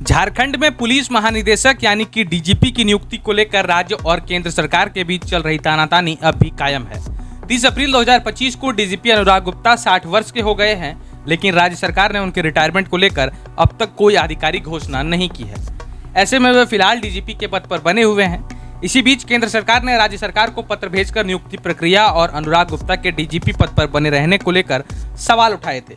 झारखंड में पुलिस महानिदेशक यानी कि डीजीपी की नियुक्ति को लेकर राज्य और केंद्र सरकार के बीच चल रही तानातानी अब भी कायम है। 30 अप्रैल 2025 को डीजीपी अनुराग गुप्ता 60 वर्ष के हो गए हैं, लेकिन राज्य सरकार ने उनके रिटायरमेंट को लेकर अब तक कोई आधिकारिक घोषणा नहीं की है। ऐसे में वे फिलहाल डीजीपी के पद पर बने हुए हैं। इसी बीच केंद्र सरकार ने राज्य सरकार को पत्र भेजकर नियुक्ति प्रक्रिया और अनुराग गुप्ता के डीजीपी पद पर बने रहने को लेकर सवाल उठाए थे।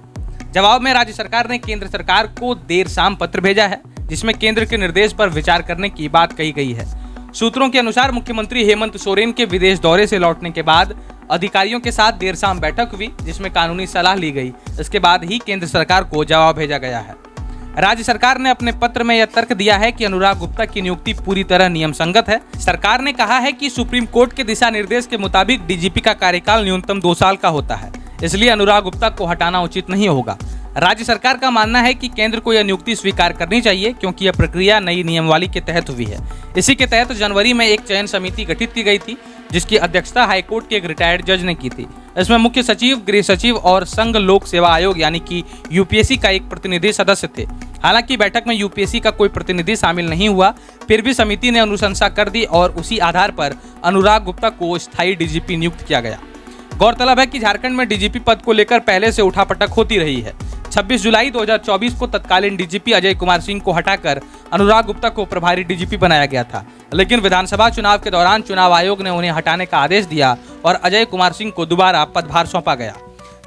जवाब में राज्य सरकार ने केंद्र सरकार को देर शाम पत्र भेजा है, जिसमें केंद्र के निर्देश पर विचार करने की बात कही गई है। सूत्रों के अनुसार मुख्यमंत्री हेमंत सोरेन के विदेश दौरे से लौटने के बाद अधिकारियों के साथ देर शाम बैठक हुई, जिसमें कानूनी सलाह ली गई। इसके बाद ही केंद्र सरकार को जवाब भेजा गया है। राज्य सरकार ने अपने पत्र में यह तर्क दिया है कि अनुराग गुप्ता की नियुक्ति पूरी तरह नियम संगत है। सरकार ने कहा है कि सुप्रीम कोर्ट के दिशा निर्देश के मुताबिक डीजीपी का कार्यकाल न्यूनतम 2 साल का होता है, इसलिए अनुराग गुप्ता को हटाना उचित नहीं होगा। राज्य सरकार का मानना है कि केंद्र को यह नियुक्ति स्वीकार करनी चाहिए, क्योंकि यह प्रक्रिया नई नियमावली के तहत हुई है। इसी के तहत जनवरी में एक चयन समिति गठित की गई थी, जिसकी अध्यक्षता हाईकोर्ट के एक रिटायर्ड जज ने की थी। इसमें मुख्य सचिव, गृह सचिव और संघ लोक सेवा आयोग यानी कि यूपीएससी का एक प्रतिनिधि सदस्य थे। हालांकि बैठक में यूपीएससी का कोई प्रतिनिधि शामिल नहीं हुआ, फिर भी समिति ने अनुशंसा कर दी और उसी आधार पर अनुराग गुप्ता को स्थायी डीजीपी नियुक्त किया गया। गौरतलब है कि झारखंड में डीजीपी पद को लेकर पहले से उठापटक होती रही है। 26 जुलाई 2024 को तत्कालीन डीजीपी अजय कुमार सिंह को हटाकर अनुराग गुप्ता को प्रभारी डीजीपी बनाया गया था, लेकिन विधानसभा चुनाव के दौरान चुनाव आयोग ने उन्हें हटाने का आदेश दिया और अजय कुमार सिंह को दोबारा पदभार सौंपा गया।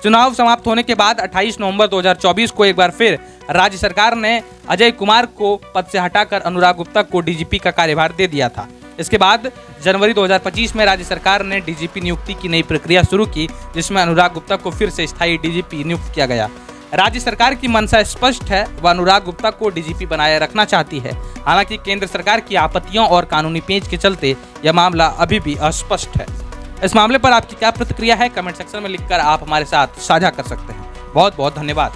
चुनाव समाप्त होने के बाद 28 नवंबर 2024 को एक बार फिर राज्य सरकार ने अजय कुमार को पद से हटाकर अनुराग गुप्ता को डीजीपी का कार्यभार दे दिया था। इसके बाद जनवरी 2025 में राज्य सरकार ने डीजीपी नियुक्ति की नई प्रक्रिया शुरू की, जिसमें अनुराग गुप्ता को फिर से स्थायी डीजीपी नियुक्त किया गया। राज्य सरकार की मंशा स्पष्ट है, वह अनुराग गुप्ता को डीजीपी बनाए रखना चाहती है। हालांकि केंद्र सरकार की आपत्तियों और कानूनी पेंच के चलते यह मामला अभी भी अस्पष्ट है। इस मामले पर आपकी क्या प्रतिक्रिया है, कमेंट सेक्शन में लिखकर आप हमारे साथ साझा कर सकते हैं। बहुत बहुत धन्यवाद।